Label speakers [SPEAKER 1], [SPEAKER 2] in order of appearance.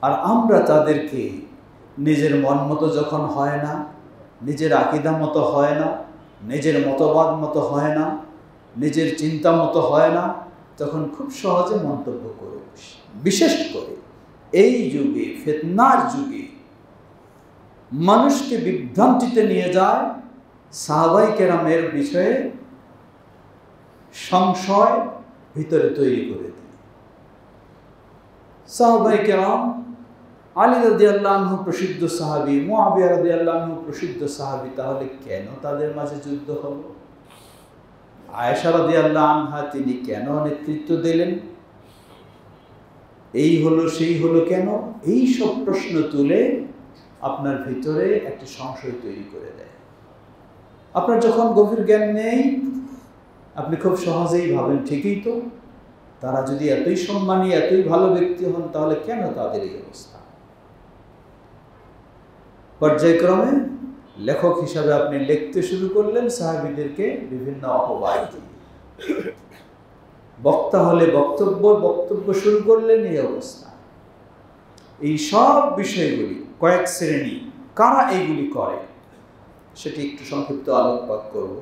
[SPEAKER 1] আর আমরা তাদেরকে নিজের মন মতো যখন হয় না, নিজের আকীদা মতো হয় না, নিজের মতবাদ মতো হয় না, নিজের চিন্তা মতো হয় না, তখন খুব সহজে মন্তব্য করে বসি। বিশেষ করে এই যুগে, ফিতনার যুগে মানুষকে বিভ্রান্তিতে নিয়ে যায় সাহাবায়ে কেরামের বিষয়ে সংশয় ভিতরে তৈরি করে দেয়। সাহাবায়ে কেরাম, আলী রাদিয়াল্লাহু আনহু প্রসিদ্ধ সাহাবী, মুআবিয়া রাদিয়াল্লাহু আনহু প্রসিদ্ধ সাহাবী, তাহলে কেন তাদের মাঝে যুদ্ধ হলো? আয়েশা রাদিয়াল্লাহু আনহা তিনি কেন নেতৃত্ব দিলেন? এই হলো সেই হলো কেন? এই সব প্রশ্ন তুলে আপনার ভিতরে একটা সংশয় তৈরি করে দেয়। আপনার যখন গভীর জ্ঞান নেই, আপনি খুব সহজেই ভাবেন ঠিকই তো, তারা যদি এতই সম্মানী, এতই ভালো ব্যক্তি হন, তাহলে কেন তাদের এই অবস্থা? পর্যায়ক্রমে লেখক হিসাবে আপনি লিখতে শুরু করলেন সাহাবীদেরকে বিভিন্ন অপবাদ দিয়ে। বক্তা হলে বক্তব্য শুরু করলেন এই অবস্থা। এই সব বিষয়গুলি কয়েক শ্রেণী, কারা এইগুলি করে সেটি একটু সংক্ষিপ্ত আলোকপাত করব।